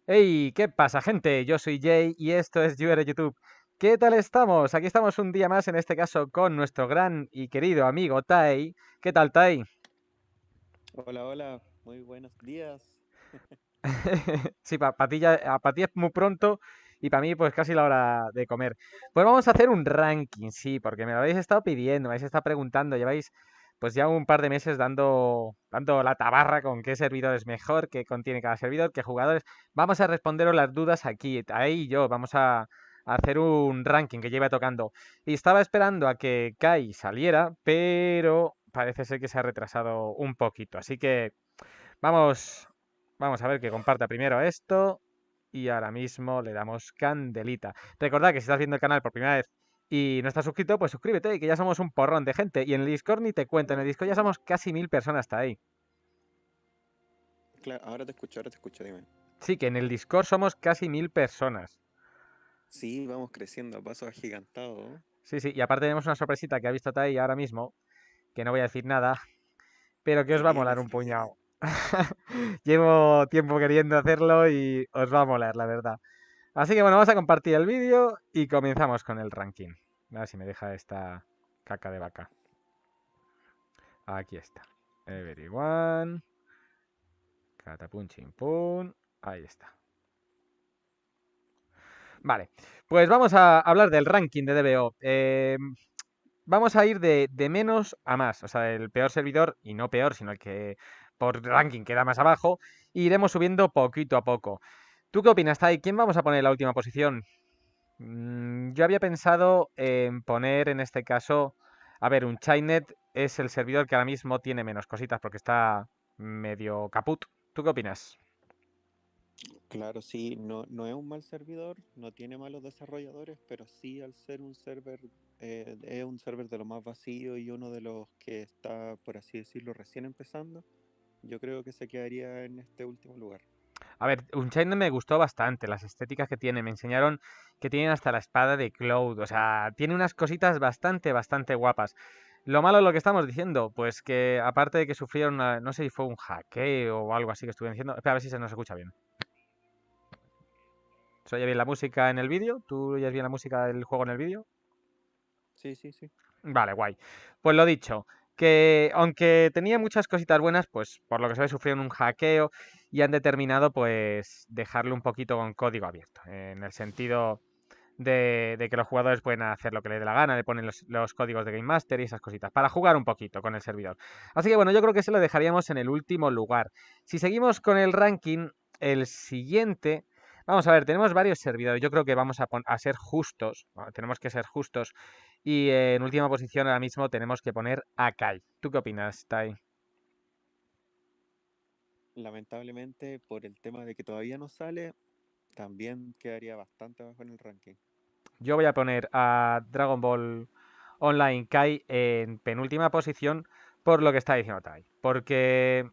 Hey, ¿qué pasa, gente? Yo soy Jay y esto es YouTube. ¿Qué tal estamos? Aquí estamos un día más, en este caso con nuestro gran y querido amigo Tai. ¿Qué tal, Tai? Hola, hola, muy buenos días. Sí, para ti, pa ti es muy pronto y para mí pues casi la hora de comer. Pues vamos a hacer un ranking, sí, porque me lo habéis estado pidiendo, me habéis estado preguntando, lleváis pues ya un par de meses dando la tabarra con qué servidor es mejor, qué contiene cada servidor, qué jugadores. Vamos a responderos las dudas aquí, ahí y yo, vamos a hacer un ranking que lleva tocando. Y estaba esperando a que Kai saliera, pero parece ser que se ha retrasado un poquito, así que... Vamos, vamos a ver que comparta primero esto y ahora mismo le damos candelita. Recordad que si estás viendo el canal por primera vez y no estás suscrito, pues suscríbete y que ya somos un porrón de gente. Y en el Discord ni te cuento, en el Discord ya somos casi 1000 personas hasta ahí. Claro, ahora te escucho, dime. Sí, que en el Discord somos casi 1000 personas. Sí, vamos creciendo a pasos agigantados. Sí, sí, y aparte tenemos una sorpresita que ha visto Tai ahora mismo, que no voy a decir nada, pero que os Se va a viene, molar un se viene. puñado. Llevo tiempo queriendo hacerlo y os va a molar, la verdad. Así que bueno, vamos a compartir el vídeo y comenzamos con el ranking. A ver si me deja esta caca de vaca. Aquí está. Everyone. Catapum chimpún. Ahí está. Vale, pues vamos a hablar del ranking de DBO. Vamos a ir de menos a más. O sea, el peor servidor, y no peor, sino el que por ranking queda más abajo. E iremos subiendo poquito a poco. ¿Tú qué opinas, Tai? ¿Quién vamos a poner en la última posición? Yo había pensado en poner en este caso, a ver, un Chainet es el servidor que ahora mismo tiene menos cositas porque está medio caput. ¿Tú qué opinas? Claro, sí, no es un mal servidor, no tiene malos desarrolladores, pero sí al ser un server, es un server de lo más vacío y uno de los que está, por así decirlo, recién empezando, yo creo que se quedaría en este último lugar. A ver, un Chainet me gustó bastante, las estéticas que tiene. Me enseñaron que tienen hasta la espada de Cloud. O sea, tiene unas cositas bastante guapas. Lo malo es lo que estamos diciendo, pues que aparte de que sufrieron, no sé si fue un hackeo o algo así que estuve diciendo. Espera, a ver si se nos escucha bien. ¿Se oye bien la música en el vídeo? ¿Tú oyes bien la música del juego en el vídeo? Sí, sí, sí. Vale, guay. Pues lo dicho, que aunque tenía muchas cositas buenas, pues por lo que se ve sufrieron un hackeo y han determinado pues dejarlo un poquito con código abierto, en el sentido de que los jugadores pueden hacer lo que les dé la gana, le ponen los códigos de Game Master y esas cositas, para jugar un poquito con el servidor. Así que bueno, yo creo que se lo dejaríamos en el último lugar. Si seguimos con el ranking, el siguiente... Vamos a ver, tenemos varios servidores. Yo creo que vamos a ser justos. Bueno, tenemos que ser justos. Y en última posición ahora mismo tenemos que poner a Kai. ¿Tú qué opinas, Tai? Lamentablemente, por el tema de que todavía no sale, también quedaría bastante abajo en el ranking. Yo voy a poner a Dragon Ball Online Kai en penúltima posición por lo que está diciendo Tai. Porque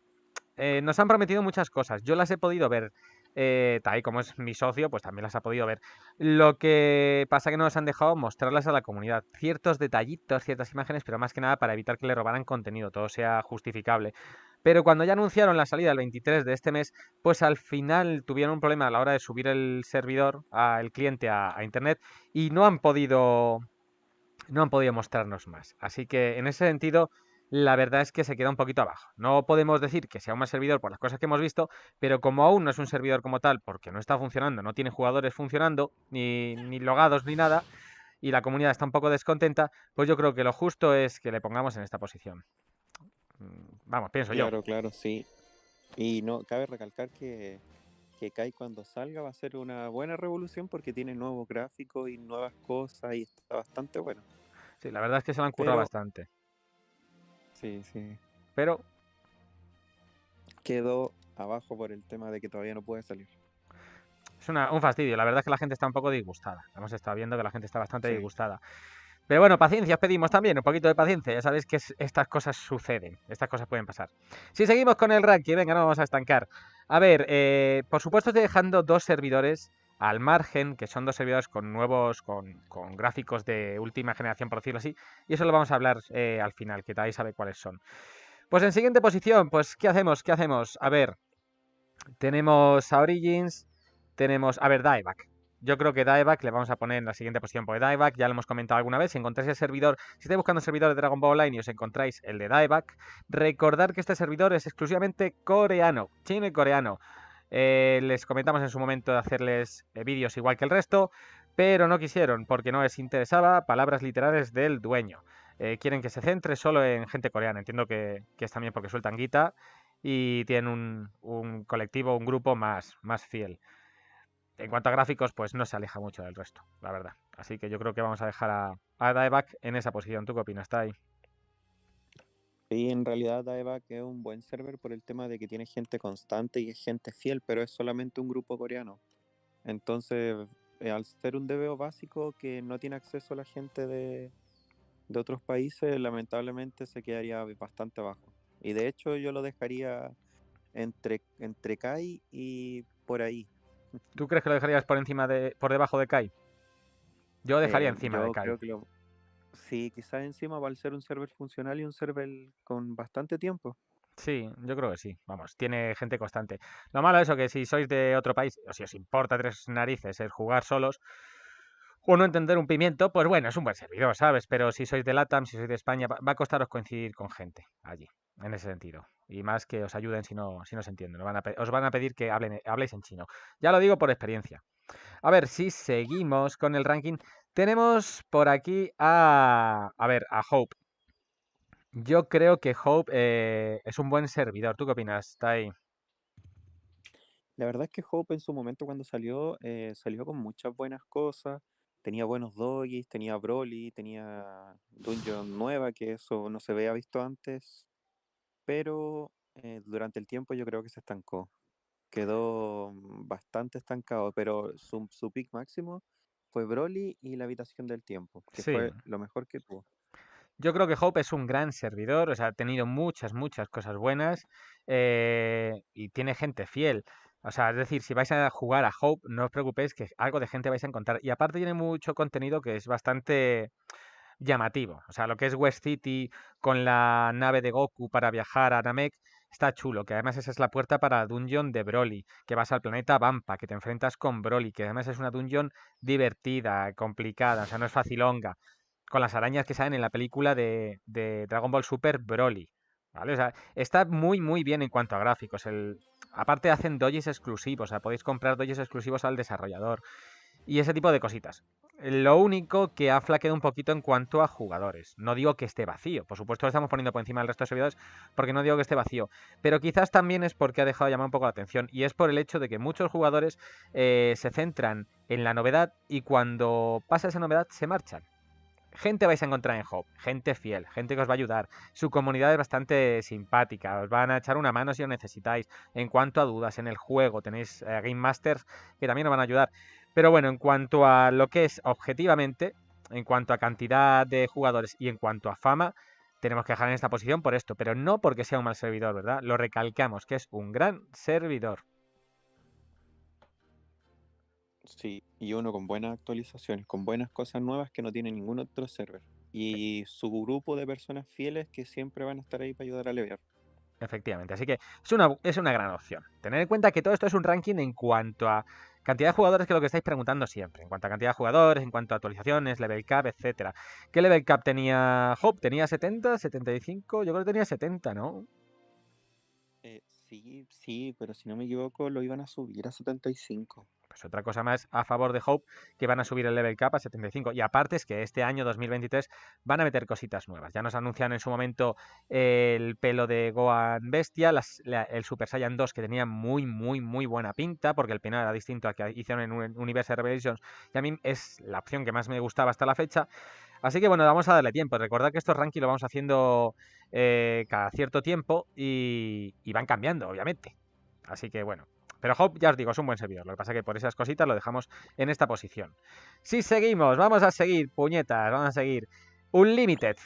nos han prometido muchas cosas. Yo las he podido ver. Tai, como es mi socio, pues también las ha podido ver. Lo que pasa que no nos han dejado mostrarlas a la comunidad. Ciertos detallitos, ciertas imágenes, pero más que nada para evitar que le robaran contenido, todo sea justificable. Pero cuando ya anunciaron la salida el 23 de este mes, pues al final tuvieron un problema a la hora de subir el servidor, el cliente a internet, y no han podido mostrarnos más. Así que en ese sentido, la verdad es que se queda un poquito abajo. No podemos decir que sea un mal servidor por las cosas que hemos visto, pero como aún no es un servidor como tal, porque no está funcionando, no tiene jugadores funcionando, ni logados ni nada, y la comunidad está un poco descontenta, pues yo creo que lo justo es que le pongamos en esta posición. Vamos, pienso yo. Claro, claro, sí. Y no cabe recalcar que Kai cuando salga va a ser una buena revolución porque tiene nuevos gráficos y nuevas cosas y está bastante bueno. Sí, la verdad es que se lo han currado Pero, bastante. sí, sí, Pero quedó abajo por el tema de que todavía no puede salir. es un fastidio. La verdad es que la gente está un poco disgustada. Hemos estado viendo que la gente está bastante Sí, disgustada. Pero bueno, paciencia os pedimos también, un poquito de paciencia. Ya sabéis que estas cosas suceden, estas cosas pueden pasar. Si seguimos con el ranking, venga, no vamos a estancar. A ver, por supuesto estoy dejando dos servidores al margen, que son dos servidores con nuevos, con gráficos de última generación, por decirlo así. Y eso lo vamos a hablar al final, que nadie sabe cuáles son. Pues en siguiente posición, pues ¿qué hacemos? ¿Qué hacemos? A ver, tenemos a Origins. Tenemos, a ver, Dieback. Yo creo que Dieback le vamos a poner en la siguiente posición, porque Dieback ya lo hemos comentado alguna vez. Si encontráis el servidor, si estáis buscando el servidor de Dragon Ball Online y os encontráis el de Dieback, recordad que este servidor es exclusivamente coreano, chino y coreano. Les comentamos en su momento de hacerles vídeos igual que el resto, pero no quisieron porque no les interesaba, palabras literales del dueño. Quieren que se centre solo en gente coreana. Entiendo que es también porque sueltan guita y tienen un colectivo, un grupo más fiel. En cuanto a gráficos, pues no se aleja mucho del resto, la verdad. Así que yo creo que vamos a dejar a Dieback en esa posición. ¿Tú qué opinas? ¿Está ahí? Sí, en realidad Daeback es un buen server por el tema de que tiene gente constante y es gente fiel, pero es solamente un grupo coreano. Entonces, al ser un DBO básico que no tiene acceso a la gente de otros países, lamentablemente se quedaría bastante bajo. Y de hecho yo lo dejaría entre Kai y por ahí. ¿Tú crees que lo dejarías por debajo de Kai? Yo dejaría encima de Yo Kai. creo que sí, quizás encima va a ser un server funcional y un server con bastante tiempo. Sí, yo creo que sí. Vamos, tiene gente constante. Lo malo es eso, que si sois de otro país, o si os importa tres narices el jugar solos, o no entender un pimiento, pues bueno, es un buen servidor, ¿sabes? Pero si sois de LATAM, si sois de España, va a costaros coincidir con gente allí, en ese sentido. Y más que os ayuden si no se entienden. Os van a pedir que habléis en chino. Ya lo digo por experiencia. A ver, si seguimos con el ranking, tenemos por aquí a ver, a Hope. Yo creo que Hope es un buen servidor. ¿Tú qué opinas? Está ahí. La verdad es que Hope en su momento cuando salió, salió con muchas buenas cosas. Tenía buenos doggies, tenía Broly, tenía Dungeon nueva, que eso no se había visto antes, pero durante el tiempo yo creo que se estancó. Quedó bastante estancado, pero su peak máximo fue Broly y la habitación del tiempo, que Sí, fue lo mejor que tuvo. yo creo que Hope es un gran servidor, o sea, ha tenido muchas cosas buenas y tiene gente fiel. O sea, es decir, si vais a jugar a Hope, no os preocupéis que algo de gente vais a encontrar. Y aparte tiene mucho contenido que es bastante llamativo. O sea, lo que es West City con la nave de Goku para viajar a Namek está chulo, que además esa es la puerta para Dungeon de Broly, que vas al planeta Vampa, que te enfrentas con Broly, que además es una dungeon divertida, complicada, o sea, no es facilonga, con las arañas que salen en la película de Dragon Ball Super Broly. ¿Vale? O sea, está muy bien en cuanto a gráficos. Aparte hacen dojis exclusivos, o sea, podéis comprar dojis exclusivos al desarrollador y ese tipo de cositas. Lo único que ha flaqueado un poquito en cuanto a jugadores. No digo que esté vacío, por supuesto lo estamos poniendo por encima del resto de servidores porque no digo que esté vacío, pero quizás también es porque ha dejado de llamar un poco la atención y es por el hecho de que muchos jugadores se centran en la novedad y cuando pasa esa novedad se marchan. Gente vais a encontrar en Hope, gente fiel, gente que os va a ayudar. Su comunidad es bastante simpática, os van a echar una mano si lo necesitáis. En cuanto a dudas en el juego, tenéis Game Masters que también os van a ayudar. Pero bueno, en cuanto a lo que es objetivamente, en cuanto a cantidad de jugadores y en cuanto a fama, tenemos que dejar en esta posición por esto, pero no porque sea un mal servidor, ¿verdad? Lo recalcamos, que es un gran servidor. Sí, y uno con buenas actualizaciones, con buenas cosas nuevas que no tiene ningún otro server. Y su grupo de personas fieles que siempre van a estar ahí para ayudar a levear. Efectivamente, así que es una gran opción. Tened en cuenta que todo esto es un ranking en cuanto a cantidad de jugadores, que es lo que estáis preguntando siempre. En cuanto a cantidad de jugadores, en cuanto a actualizaciones, level cap, etcétera. ¿Qué level cap tenía Hope? ¿Tenía 70, 75? Yo creo que tenía 70, ¿no? Sí, pero si no me equivoco lo iban a subir a 75. Pues otra cosa más a favor de Hope, que van a subir el level cap a 75. Y aparte es que este año 2023 van a meter cositas nuevas. Ya nos anuncian en su momento el pelo de Gohan Bestia, el Super Saiyan 2 que tenía muy buena pinta, porque el peinado era distinto al que hicieron en Universe Revelations. Y a mí es la opción que más me gustaba hasta la fecha. Así que bueno, vamos a darle tiempo. Recordad que estos rankings lo vamos haciendo cada cierto tiempo y van cambiando, obviamente. Así que bueno. Pero Hope, ya os digo, es un buen servidor. Lo que pasa es que por esas cositas lo dejamos en esta posición. Si seguimos, vamos a seguir, puñetas, vamos a seguir. Unlimited.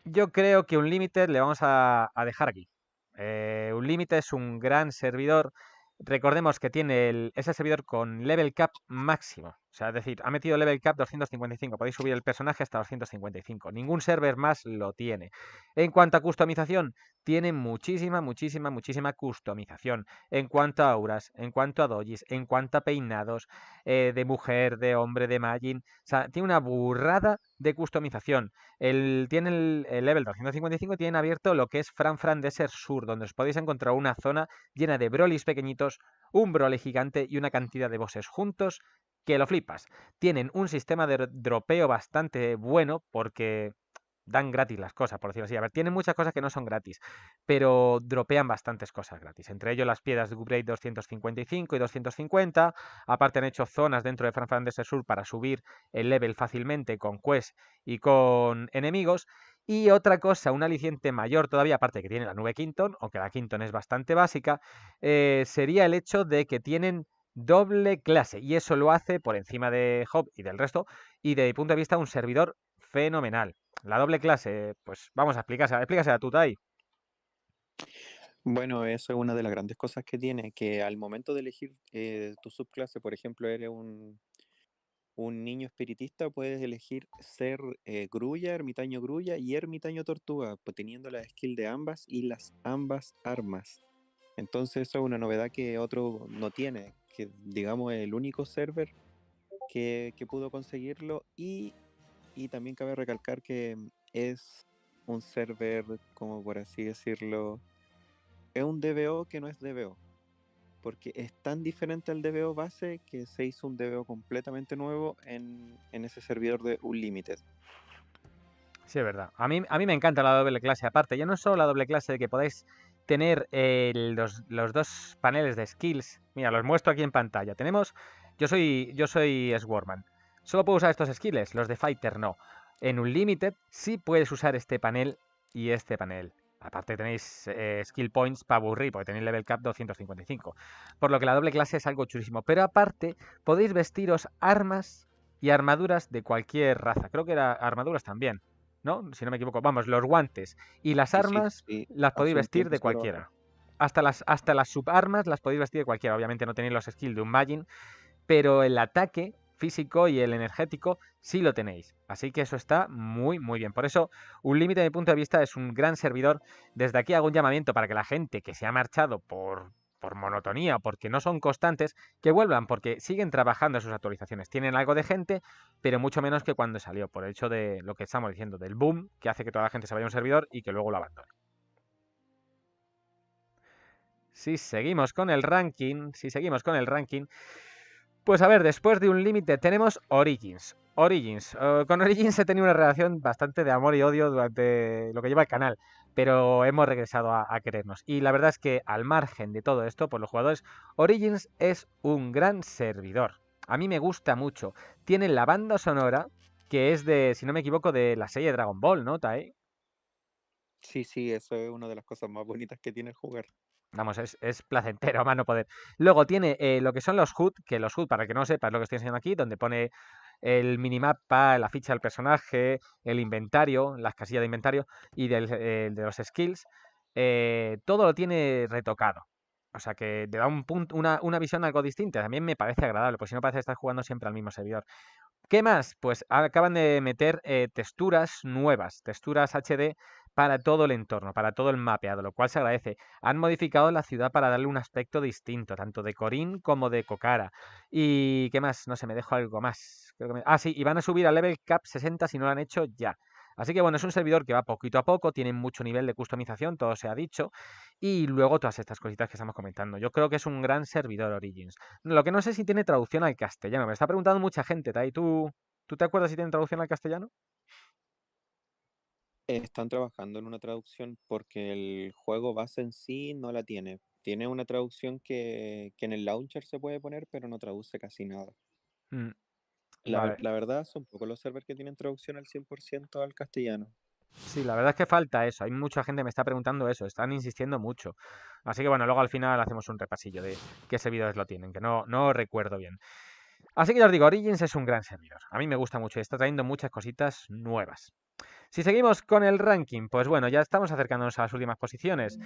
Yo creo que Unlimited le vamos a dejar aquí. Unlimited es un gran servidor. Recordemos que tiene ese servidor con level cap máximo. O sea, es decir, ha metido level cap 255. Podéis subir el personaje hasta 255. Ningún server más lo tiene. En cuanto a customización, tiene muchísima, muchísima, muchísima customización. En cuanto a auras, en cuanto a dojis, en cuanto a peinados, de mujer, de hombre, de Magin. O sea, tiene una burrada de customización. Tiene el level 255, tienen abierto lo que es Fran Fran Desert Sur, donde os podéis encontrar una zona llena de brolis pequeñitos, un broly gigante y una cantidad de bosses juntos que lo flipas. Tienen un sistema de dropeo bastante bueno porque dan gratis las cosas, por decirlo así. A ver, tienen muchas cosas que no son gratis, pero dropean bastantes cosas gratis. Entre ellos las piedras de upgrade 255 y 250. Aparte han hecho zonas dentro de Final Fantasy Sur para subir el level fácilmente con quests y con enemigos. Y otra cosa, un aliciente mayor todavía, aparte que tiene la nube Quinton, aunque la Quinton es bastante básica, sería el hecho de que tienen doble clase. Y eso lo hace por encima de Hop y del resto. Y desde mi punto de vista, un servidor fenomenal. La doble clase, pues vamos a explícasela tú, Tai. Bueno, eso es una de las grandes cosas que tiene, que al momento de elegir tu subclase, por ejemplo, eres un niño espiritista, puedes elegir ser grulla, ermitaño grulla y ermitaño tortuga, pues teniendo la skill de ambas y las ambas armas. Entonces eso es una novedad que otro no tiene, que digamos es el único server que pudo conseguirlo y también cabe recalcar que es un server, como por así decirlo, es un DBO que no es DBO, porque es tan diferente al DBO base que se hizo un DBO completamente nuevo en ese servidor de Unlimited. Sí, es verdad. A mí me encanta la doble clase. Aparte, ya no es solo la doble clase de que podáis tener los dos paneles de skills. Mira, los muestro aquí en pantalla. Yo soy Swarman. Solo puedo usar estos skills, los de Fighter no. En Unlimited sí puedes usar este panel y este panel. Aparte tenéis skill points para aburrir, porque tenéis level cap 255. Por lo que la doble clase es algo chulísimo. Pero aparte, podéis vestiros armas y armaduras de cualquier raza. Creo que era armaduras también. ¿No? Si no me equivoco. Vamos, los guantes y las Sí, sí, armas sí, las podéis hace un vestir tiempo de se lo bajé. cualquiera. Hasta las subarmas las podéis vestir de cualquiera. Obviamente no tenéis los skills de un Magin, pero el ataque físico y el energético sí lo tenéis. Así que eso está muy, muy bien. Por eso, un límite de mi punto de vista es un gran servidor. Desde aquí hago un llamamiento para que la gente que se ha marchado por monotonía o porque no son constantes, que vuelvan, porque siguen trabajando en sus actualizaciones. Tienen algo de gente, pero mucho menos que cuando salió, por el hecho de lo que estamos diciendo, del boom que hace que toda la gente se vaya a un servidor y que luego lo abandone. Si seguimos con el ranking, pues a ver, después de un límite tenemos Origins. Origins. Con Origins he tenido una relación bastante de amor y odio durante lo que lleva el canal, pero hemos regresado a querernos. Y la verdad es que al margen de todo esto, por los jugadores, Origins es un gran servidor. A mí me gusta mucho. Tiene la banda sonora, que es de, si no me equivoco, de la serie Dragon Ball, ¿no, Tai? Sí, sí, eso es una de las cosas más bonitas que tiene el jugar. Vamos, es placentero a mano poder. Luego tiene lo que son los HUD, que los HUD, para el que no sepa, es lo que estoy enseñando aquí, donde pone el minimapa, la ficha del personaje, el inventario, las casillas de inventario y de los skills. Todo lo tiene retocado. O sea que te da un punto, una visión algo distinta. También me parece agradable, pues si no parece estar jugando siempre al mismo servidor. ¿Qué más? Pues acaban de meter texturas nuevas, texturas HD para todo el entorno, para todo el mapeado, lo cual se agradece. Han modificado la ciudad para darle un aspecto distinto, tanto de Corín como de Kokara. ¿Y qué más? No sé, me dejo algo más. Ah, sí, y van a subir a level cap 60 si no lo han hecho ya. Así que bueno, es un servidor que va poquito a poco, tiene mucho nivel de customización, todo se ha dicho. Y luego todas estas cositas que estamos comentando. Yo creo que es un gran servidor Origins. Lo que no sé si tiene traducción al castellano. Me está preguntando mucha gente, Tai. ¿Tú te acuerdas si tiene traducción al castellano? Están trabajando en una traducción porque el juego base en sí no la tiene. Tiene una traducción que en el launcher se puede poner, pero no traduce casi nada. Mm, vale. La verdad son pocos los servers que tienen traducción al 100% al castellano. Sí, la verdad es que falta eso. Hay mucha gente que me está preguntando eso. Están insistiendo mucho. Así que bueno, luego al final hacemos un repasillo de qué servidores lo tienen, que no recuerdo bien. Así que ya os digo, Origins es un gran servidor. A mí me gusta mucho y está trayendo muchas cositas nuevas. Si seguimos con el ranking, pues bueno, ya estamos acercándonos a las últimas posiciones.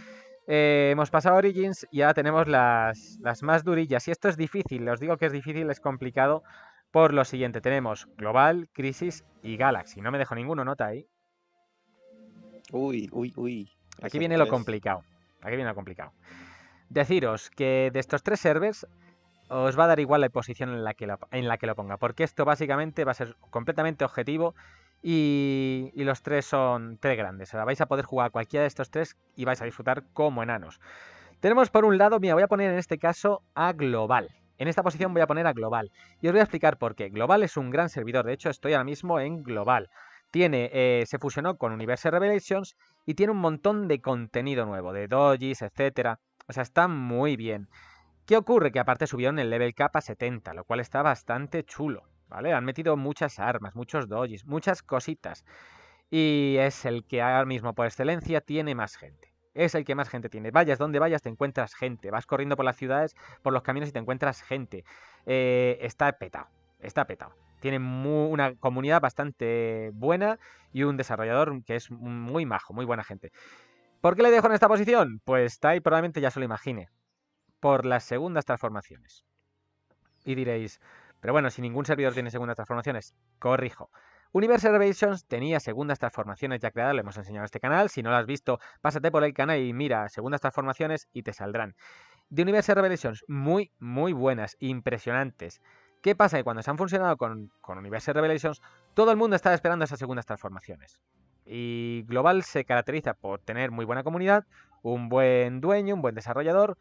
Hemos pasado a Origins y ya tenemos las más durillas. Y esto es difícil, os digo que es difícil, es complicado, Por lo siguiente, tenemos Global, Crisis y Galaxy. No me dejo ninguno, nota ahí. Uy, uy, uy. Aquí Esos viene lo tres. complicado. Aquí viene lo complicado. Deciros que de estos 3 servers os va a dar igual la posición en la que lo ponga, porque esto básicamente va a ser completamente objetivo y los 3 son 3 grandes. O sea, vais a poder jugar cualquiera de estos 3 y vais a disfrutar como enanos. Tenemos por un lado, mira, voy a poner en este caso a Global. En esta posición voy a poner a Global. Y os voy a explicar por qué. Global es un gran servidor. De hecho, estoy ahora mismo en Global. Se fusionó con Universe Revelations y tiene un montón de contenido nuevo, de dojis, etcétera. O sea, está muy bien. ¿Qué ocurre? Que aparte subieron el level cap a 70, lo cual está bastante chulo, ¿vale? Han metido muchas armas, muchos dojis, muchas cositas. Y es el que ahora mismo por excelencia tiene más gente. Es el que más gente tiene. Vayas donde vayas, te encuentras gente. Vas corriendo por las ciudades, por los caminos y te encuentras gente. Está petado. Está petado. Tiene una comunidad bastante buena y un desarrollador que es muy majo, muy buena gente. ¿Por qué le dejo en esta posición? Pues Tai probablemente ya se lo imagine. Por las segundas transformaciones. Y diréis, pero bueno, si ningún servidor tiene segundas transformaciones, corrijo. Universe Revelations tenía segundas transformaciones ya creadas, lo hemos enseñado en este canal. Si no lo has visto, pásate por el canal y mira segundas transformaciones y te saldrán. De Universe Revelations, muy, muy buenas, impresionantes. ¿Qué pasa? Que cuando se han funcionado con Universe Revelations, todo el mundo estaba esperando esas segundas transformaciones. Y Global se caracteriza por tener muy buena comunidad, un buen dueño, un buen desarrollador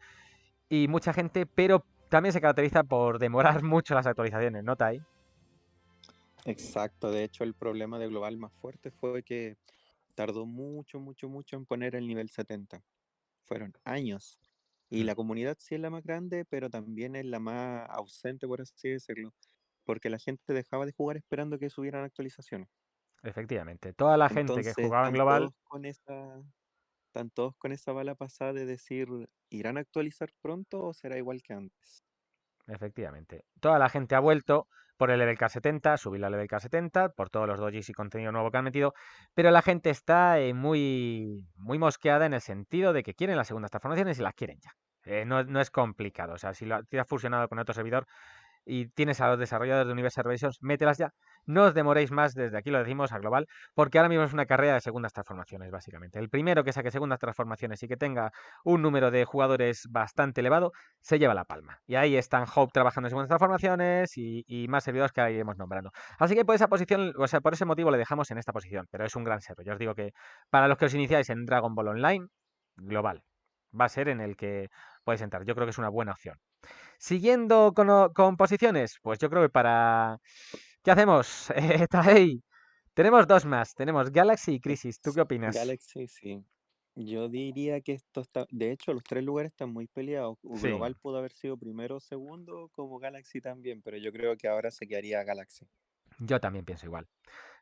y mucha gente, pero también se caracteriza por demorar mucho las actualizaciones, ¿nota ahí? Exacto. De hecho, el problema de Global más fuerte fue que tardó mucho, mucho, mucho en poner el nivel 70. Fueron años. Y Hmm, la comunidad sí es la más grande, pero también es la más ausente, por así decirlo, porque la gente dejaba de jugar esperando que subieran actualizaciones. efectivamente. Toda la gente que Entonces, jugaba en Global, están todos con esa bala pasada de decir, ¿irán a actualizar pronto o será igual que antes? efectivamente. Toda la gente ha vuelto por el level K70, subir la level K70, por todos los dojis y contenido nuevo que han metido, pero la gente está muy, muy mosqueada en el sentido de que quieren las segundas transformaciones y las quieren ya. No es complicado. O sea, si lo has fusionado con otro servidor, y tienes a los desarrolladores de Universal Revelations, mételas ya. No os demoréis más, desde aquí lo decimos a Global, porque ahora mismo es una carrera de segundas transformaciones, básicamente. El primero que saque segundas transformaciones y que tenga un número de jugadores bastante elevado, se lleva la palma. Y ahí están Hope trabajando en segundas transformaciones y más servidores que ahora iremos nombrando. Así que por esa posición, o sea, por ese motivo le dejamos en esta posición, pero es un gran server. Yo os digo que para los que os iniciáis en Dragon Ball Online, Global va a ser en el que podéis entrar. Yo creo que es una buena opción. Siguiendo con posiciones, pues yo creo que para... ¿Qué hacemos? Tahei, tenemos dos más. Tenemos Galaxy y Crisis. ¿Tú qué opinas? Galaxy, sí. Yo diría que esto está, de hecho, los tres lugares están muy peleados. Sí, Global pudo haber sido primero o segundo, como Galaxy también, pero yo creo que ahora se quedaría Galaxy. yo también pienso igual.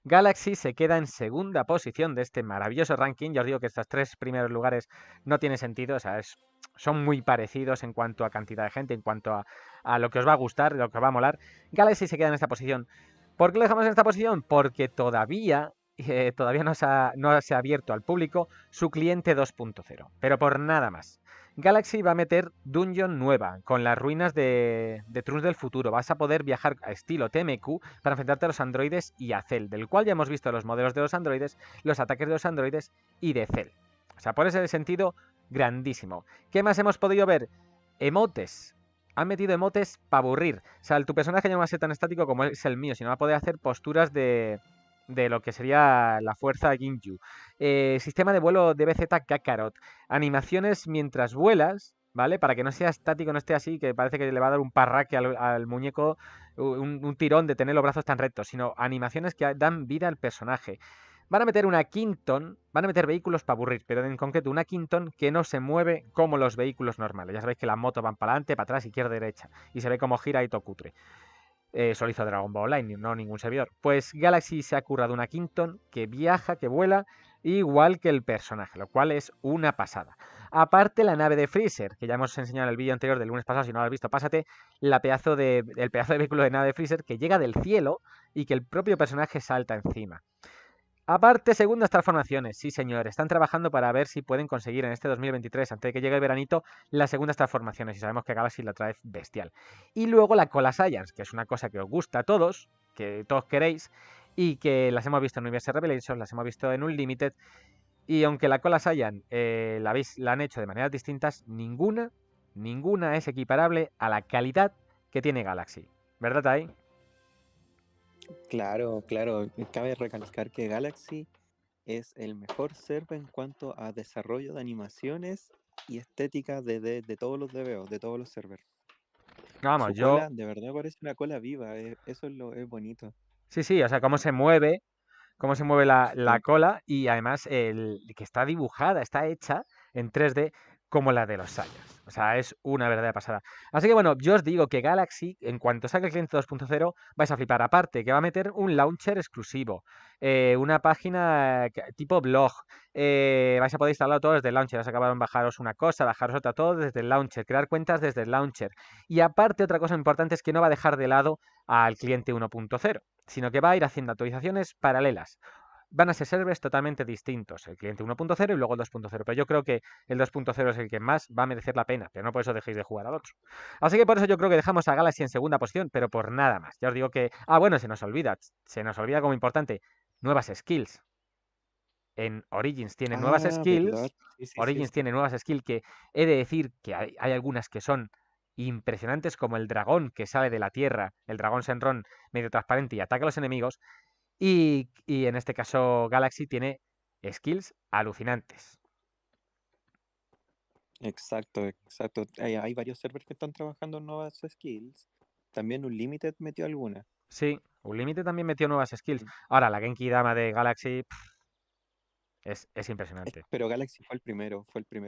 Galaxy se queda en segunda posición de este maravilloso ranking. Ya os digo que estos 3 primeros lugares no tienen sentido, o sea, son muy parecidos en cuanto a cantidad de gente, en cuanto a lo que os va a gustar, lo que os va a molar. Galaxy se queda en esta posición. ¿Por qué lo dejamos en esta posición? Porque todavía no se ha abierto al público su cliente 2.0, pero por nada más. Galaxy va a meter Dungeon nueva, con las ruinas de Trunks del futuro. Vas a poder viajar a estilo TMQ para enfrentarte a los androides y a Cell, del cual ya hemos visto los modelos de los androides, los ataques de los androides y de Cell. O sea, por ese sentido, grandísimo. ¿Qué más hemos podido ver? Emotes. Han metido emotes para aburrir. O sea, tu personaje ya no va a ser tan estático como es el mío, sino va a poder hacer posturas de lo que sería la fuerza Ginju. Sistema de vuelo de BZ Kakarot. Animaciones mientras vuelas, ¿vale? Para que no sea estático, no esté así, que parece que le va a dar un parraque al muñeco, un tirón de tener los brazos tan rectos, sino animaciones que dan vida al personaje. Van a meter una Quinton, van a meter vehículos para aburrir, pero en concreto una Quinton que no se mueve como los vehículos normales. Ya sabéis que las motos van para adelante, para atrás, izquierda, derecha, y se ve como gira y todo cutre. Solo hizo Dragon Ball Online, no ningún servidor. Pues Galaxy se ha currado una Quinton que viaja, que vuela, igual que el personaje, lo cual es una pasada. Aparte la nave de Freezer, que ya hemos enseñado en el vídeo anterior del lunes pasado, si no lo has visto, pásate, el pedazo de vehículo de nave de Freezer que llega del cielo y que el propio personaje salta encima. Aparte, segundas transformaciones. Sí, señor. Están trabajando para ver si pueden conseguir en este 2023, antes de que llegue el veranito, las segundas transformaciones. Y sabemos que Galaxy la trae bestial. Y luego la Cola Science, que es una cosa que os gusta a todos, que todos queréis, y que las hemos visto en Universe Revelations, las hemos visto en Unlimited. Y aunque la Cola Science la han hecho de maneras distintas, ninguna es equiparable a la calidad que tiene Galaxy. ¿Verdad, Tai? Claro, claro. Cabe recalcar que Galaxy es el mejor server en cuanto a desarrollo de animaciones y estética de todos los DBO, de todos los servers. Vamos, Su yo cola, de verdad parece una cola viva, eso es bonito. sí, sí, o sea, cómo se mueve la Sí. cola y además que está dibujada, está hecha en 3D como la de los Saiyans. O sea, es una verdadera pasada. Así que bueno, yo os digo que Galaxy, en cuanto saque el cliente 2.0, vais a flipar. Aparte, que va a meter un launcher exclusivo, una página tipo blog. Vais a poder instalarlo todo desde el launcher. Vais a acabar en bajaros una cosa, bajaros otra, todo desde el launcher, crear cuentas desde el launcher. Y aparte, otra cosa importante es que no va a dejar de lado al cliente 1.0, sino que va a ir haciendo actualizaciones paralelas. Van a ser servers totalmente distintos, el cliente 1.0 y luego el 2.0, pero yo creo que el 2.0 es el que más va a merecer la pena, pero no por eso dejéis de jugar al otro. Así que por eso yo creo que dejamos a Galaxy en segunda posición, pero por nada más. Ya os digo que, bueno, se nos olvida como importante, nuevas skills. En Origins tiene nuevas Ah, ¿verdad? skills, Sí, sí, sí, Origins sí. tiene nuevas skills que he de decir que hay algunas que son impresionantes, como el dragón que sale de la tierra, el dragón Senron medio transparente y ataca a los enemigos. Y en este caso Galaxy tiene skills alucinantes. Exacto, exacto. Hay varios servers que están trabajando en nuevas skills. También Unlimited metió alguna. Sí, Unlimited también metió nuevas skills. Mm. Ahora, la Genki Dama de Galaxy es impresionante. Pero Galaxy fue el primero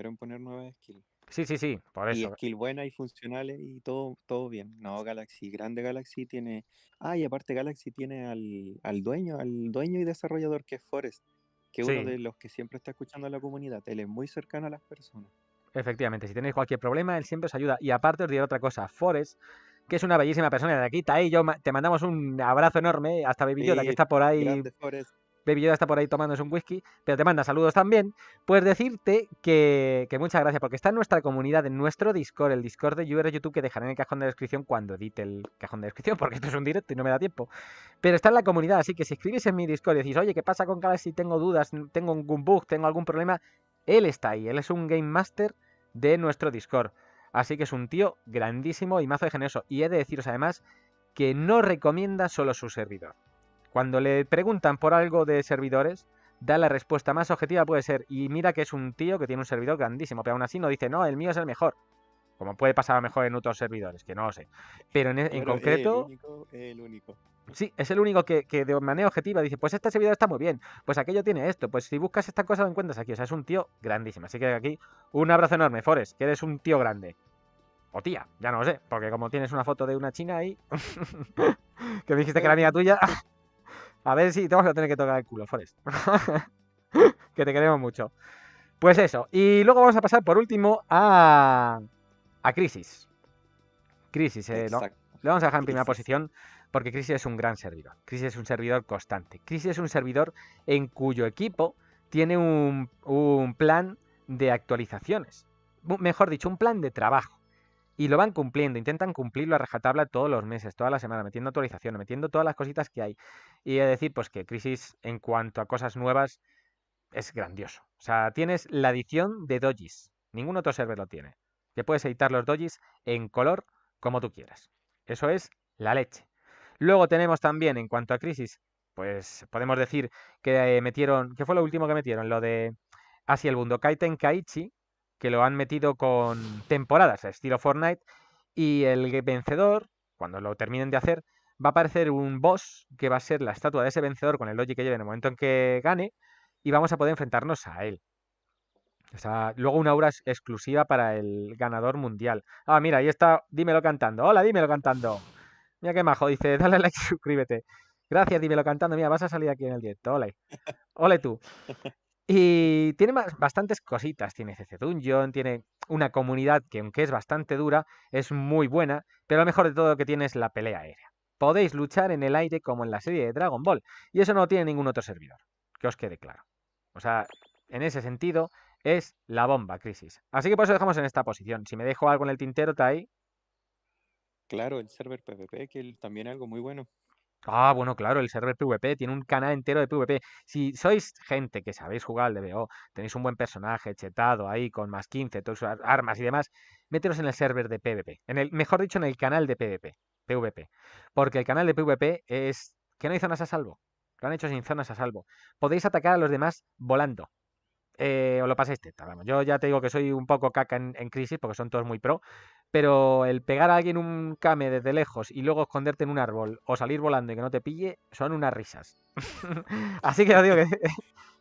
en poner nuevas skills. Sí, sí, sí, por Y eso. skill buenas y funcionales y todo, todo bien. No, Galaxy, grande Galaxy tiene. Ah, y aparte Galaxy tiene al dueño y desarrollador que es Forrest, que es uno Sí, de los que siempre está escuchando a la comunidad. Él es muy cercano a las personas. efectivamente. Si tenéis cualquier problema, él siempre os ayuda. Y aparte os diré otra cosa. Forest, que es una bellísima persona de aquí, Tai y yo te mandamos un abrazo enorme. Hasta Baby Yoda, que Sí, está por ahí. grande Forrest. Baby Yoda está por ahí tomándose un whisky, pero te manda saludos también. Pues decirte que muchas gracias, porque está en nuestra comunidad, en nuestro Discord, el Discord de YouTube, que dejaré en el cajón de descripción cuando edite el cajón de descripción, porque esto es un directo y no me da tiempo. Pero está en la comunidad, así que si escribís en mi Discord y decís, oye, ¿qué pasa con Galaxy? Tengo dudas, tengo algún bug, tengo algún problema, él está ahí, él es un Game Master de nuestro Discord. Así que es un tío grandísimo y mazo de generoso. Y he de deciros además que no recomienda solo su servidor. Cuando le preguntan por algo de servidores, da la respuesta más objetiva puede ser. Y mira que es un tío que tiene un servidor grandísimo, pero aún así no dice, no, el mío es el mejor. Como puede pasar a lo mejor en otros servidores, que no lo sé. Pero en Bueno, es el concreto, único, es el único. sí, es el único que de manera objetiva dice, pues este servidor está muy bien, pues aquello tiene esto, pues si buscas esta cosa lo encuentras aquí. O sea, es un tío grandísimo. Así que aquí un abrazo enorme, Forest, que eres un tío grande. O tía, ya no lo sé, porque como tienes una foto de una china ahí, que me dijiste que era amiga tuya, a ver si te vas a tener que tocar el culo, Forest. Que te queremos mucho. Pues eso, y luego vamos a pasar por último a Crisis. Crisis, Exacto. le vamos a dejar en primera Crisis. posición porque Crisis es un gran servidor. Crisis es un servidor constante. Crisis es un servidor en cuyo equipo tiene un plan de actualizaciones. Mejor dicho, un plan de trabajo. Y lo van cumpliendo, intentan cumplirlo a rajatabla todos los meses, toda la semana, metiendo actualizaciones, metiendo todas las cositas que hay. Y he de decir, pues que Crisis, en cuanto a cosas nuevas, es grandioso. O sea, tienes la edición de dojis. Ningún otro server lo tiene. Que puedes editar los dojis en color como tú quieras. Eso es la leche. Luego tenemos también, en cuanto a Crisis, pues podemos decir que metieron, ¿qué fue lo último que metieron? Lo de así el Bundokai Tenkaichi, que lo han metido con temporadas, estilo Fortnite, y el vencedor, cuando lo terminen de hacer, va a aparecer un boss que va a ser la estatua de ese vencedor con el doji que lleve en el momento en que gane, y vamos a poder enfrentarnos a él. O sea, luego una aura exclusiva para el ganador mundial. Ah, mira, ahí está, dímelo cantando. Hola, dímelo cantando. Mira qué majo, dice, dale like y suscríbete. Gracias, dímelo cantando. Mira, vas a salir aquí en el directo. Ole. Ole tú. Y tiene bastantes cositas. Tiene CC Dungeon, tiene una comunidad que, aunque es bastante dura, es muy buena. Pero lo mejor de todo que tiene es la pelea aérea. Podéis luchar en el aire como en la serie de Dragon Ball. Y eso no lo tiene ningún otro servidor. que os quede claro. O sea, en ese sentido es la bomba, Crisis. Así que por eso dejamos en esta posición. Si me dejo algo en el tintero, está ahí. Claro, el server PvP, que también es algo muy bueno. Ah, bueno, claro, el server PvP tiene un canal entero de PvP. Si sois gente que sabéis jugar al DBO, tenéis un buen personaje chetado ahí con más 15, todas sus armas y demás, meteros en el server de PvP. Mejor dicho, en el canal de PvP. Porque el canal de PvP es que no hay zonas a salvo. Lo han hecho sin zonas a salvo. Podéis atacar a los demás volando. Os lo pasáis teta, vamos. Yo ya te digo que soy un poco caca en Crisis porque son todos muy pro, pero el pegar a alguien un kame desde lejos y luego esconderte en un árbol o salir volando y que no te pille son unas risas. Así que os digo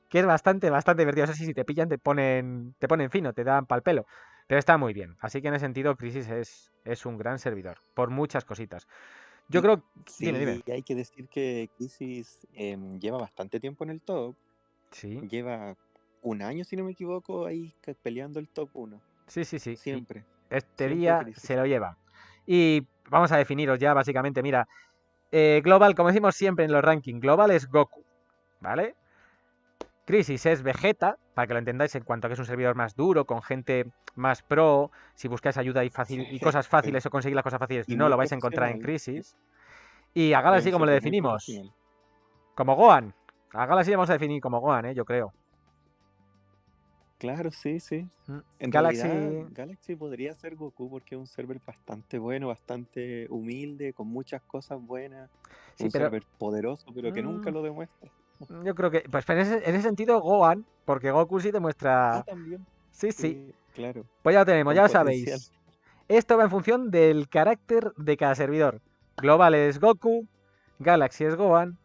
que es bastante, bastante divertido. Eso sí, si te pillan te ponen fino, te dan pal pelo. Pero está muy bien. Así que en ese sentido Crisis es un gran servidor, por muchas cositas. Yo Y creo... Dime, dime. sí, hay que decir que Crisis lleva bastante tiempo en el top. Sí, Lleva un año, si no me equivoco, ahí peleando el top 1. sí, sí, sí. Y Siempre, este siempre día se Crisis. lo lleva. Y vamos a definiros ya, básicamente, mira, Global, como decimos siempre en los rankings, Global es Goku, ¿vale? Crisis es Vegeta, para que lo entendáis en cuanto a que es un servidor más duro, con gente más pro. Si buscáis ayuda y cosas fáciles o conseguir las cosas fáciles, Y no muy lo vais a encontrar en profesional. Crisis. Y a Es Galaxy, un como le server muy definimos, profesional. como Gohan. A Galaxy le vamos a definir como Gohan, yo creo. Claro, sí, sí. En realidad, Galaxy... Galaxy podría ser Goku porque es un server bastante bueno, bastante humilde, con muchas cosas buenas. Sí, Un pero... server poderoso, pero que nunca mm, lo demuestra. yo creo que... Pues en ese sentido, Gohan, porque Goku sí Ah, demuestra... también. Sí, sí. Sí, claro. Pues ya lo tenemos, Con ya lo potencial. sabéis. Esto va en función del carácter de cada servidor. Global es Goku, Galaxy es Gohan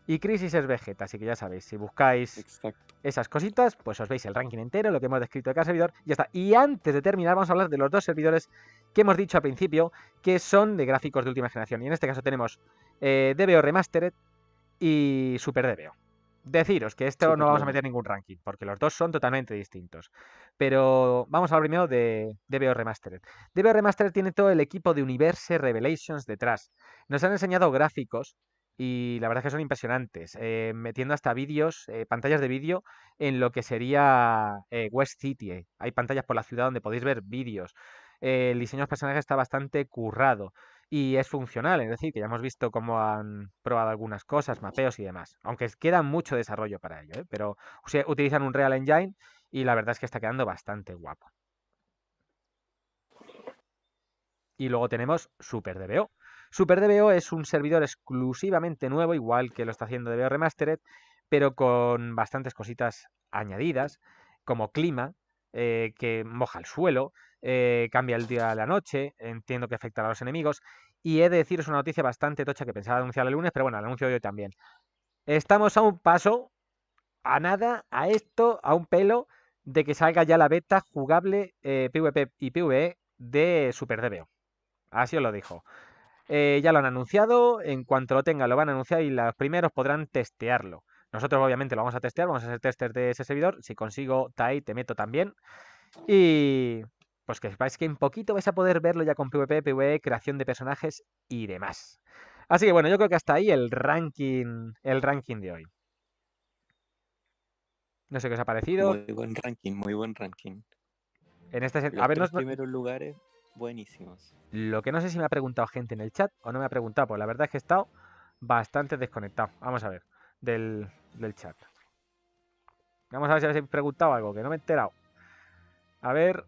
y Crisis es Vegeta. Así que ya sabéis, si buscáis Exacto. esas cositas, pues os veis el ranking entero, lo que hemos descrito de cada servidor y ya está. Y antes de terminar, vamos a hablar de los dos servidores que hemos dicho al principio, que son de gráficos de última generación. Y en este caso tenemos DBO Remastered y Super DBO. Deciros que esto no Súper vamos a DB. meter ningún ranking, porque los dos son totalmente distintos. Pero vamos a hablar primero de DBO Remastered. DBO Remastered tiene todo el equipo de Universe Revelations detrás. Nos han enseñado gráficos y la verdad es que son impresionantes, metiendo hasta vídeos, pantallas de vídeo en lo que sería West City. Hay pantallas por la ciudad donde podéis ver vídeos. El diseño de los personajes está bastante currado y es funcional, es decir, que ya hemos visto cómo han probado algunas cosas, mapeos y demás, aunque queda mucho desarrollo para ello, ¿eh? Pero utilizan un Real Engine y la verdad es que está quedando bastante guapo. Y luego tenemos Super DBO. Super DBO es un servidor exclusivamente nuevo, igual que lo está haciendo DBO Remastered, pero con bastantes cositas añadidas, como clima, que moja el suelo, cambia el día a la noche, entiendo que afectará a los enemigos. Y he de deciros una noticia bastante tocha que pensaba anunciar el lunes, pero bueno, la anuncio hoy también. Estamos a un paso, a nada, a esto, a un pelo, de que salga ya la beta jugable PvP y PvE de Super DBO. Así os lo dijo. Ya lo han anunciado, en cuanto lo tengan lo van a anunciar y los primeros podrán testearlo. Nosotros obviamente lo vamos a testear, vamos a hacer testers de ese servidor. Si consigo Tai, te meto también. Y pues que sepáis que en poquito vais a poder verlo ya con PvP, PvE, creación de personajes y demás. Así que bueno, yo creo que hasta ahí el ranking de hoy. No sé qué os ha parecido. Muy buen ranking, muy buen ranking. A Los ver, tres primeros lugares, buenísimos. lo que no sé si me ha preguntado gente en el chat o no me ha preguntado, pues la verdad es que he estado bastante desconectado. Vamos a ver, del chat. Vamos a ver si habéis preguntado algo, que no me he enterado. A ver,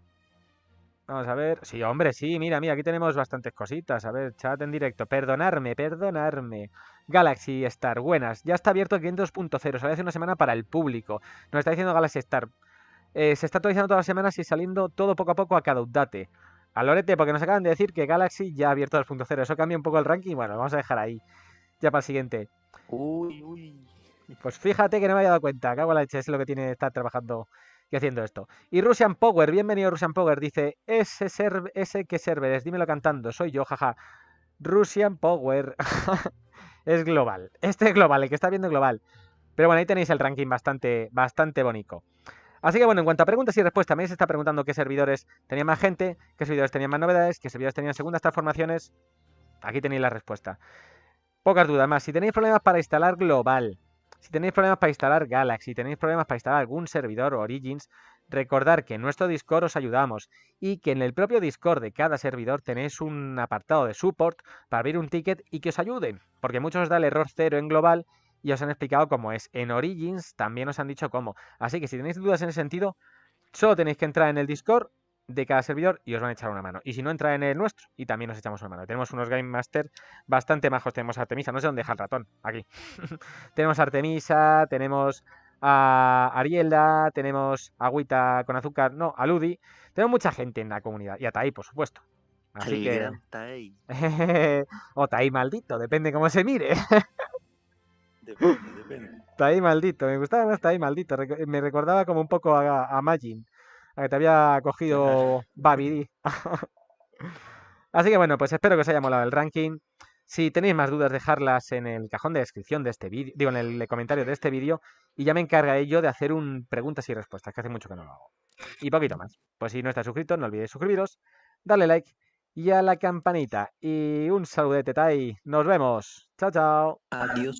vamos a ver. Sí, hombre, sí, mira, mira, aquí tenemos bastantes cositas. A ver, chat en directo. Perdonarme, perdonarme. Galaxy Star, buenas. Ya está abierto el 500.0. Sale hace una semana para el público. Nos está diciendo Galaxy Star. Se está actualizando todas las semanas y saliendo todo poco a poco a cada update. Al Lorete, porque nos acaban de decir que Galaxy ya ha abierto 2.0. Eso cambia un poco el ranking. Bueno, lo vamos a dejar ahí. Ya para el siguiente. Uy, uy. Pues fíjate que no me había dado cuenta. Cago en la leche, es lo que tiene estar trabajando y haciendo esto. Y Russian Power, bienvenido Russian Power. Dice, ese que server es, dímelo cantando. Soy yo, jaja. Russian Power. Es global. Este es global, el que está viendo es global. Pero bueno, ahí tenéis el ranking bastante, bastante bonito. Así que bueno, en cuanto a preguntas y respuestas, me se está preguntando qué servidores tenían más gente, qué servidores tenían más novedades, qué servidores tenían segundas transformaciones. Aquí tenéis la respuesta. Pocas dudas más. Si tenéis problemas para instalar global, Si tenéis problemas para instalar Galaxy, si tenéis problemas para instalar algún servidor o Origins, recordad que en nuestro Discord os ayudamos y que en el propio Discord de cada servidor tenéis un apartado de support para abrir un ticket y que os ayuden, porque muchos os da el error cero en global y os han explicado cómo es. En Origins también os han dicho cómo. Así que si tenéis dudas en ese sentido, solo tenéis que entrar en el Discord de cada servidor y os van a echar una mano. Y si no, entra en el nuestro y también os echamos una mano. Tenemos unos Game Master bastante majos. Tenemos a Artemisa, no sé dónde deja el ratón, aquí. Tenemos a Artemisa, tenemos a Ariela, tenemos a Agüita con azúcar, no, a Ludi. Tenemos mucha gente en la comunidad y a Tai, por supuesto. Así El que... gran Tai. o Tai maldito, depende cómo se mire. Depende, depende. Tai maldito, me gustaba más Tai maldito. Me recordaba como un poco a Majin, a que te había Claro. cogido Babidi. Así que bueno, pues espero que os haya molado el ranking. Si tenéis más dudas, dejarlas en el cajón de descripción de este vídeo, digo, en el comentario de este vídeo, y ya me encargaré yo de hacer un preguntas y respuestas, que hace mucho que no lo hago. Y poquito más. Pues si no estáis suscritos, no olvidéis suscribiros, darle like y a la campanita. Y un saludete, Tai. Nos vemos. Chao, chao. Adiós.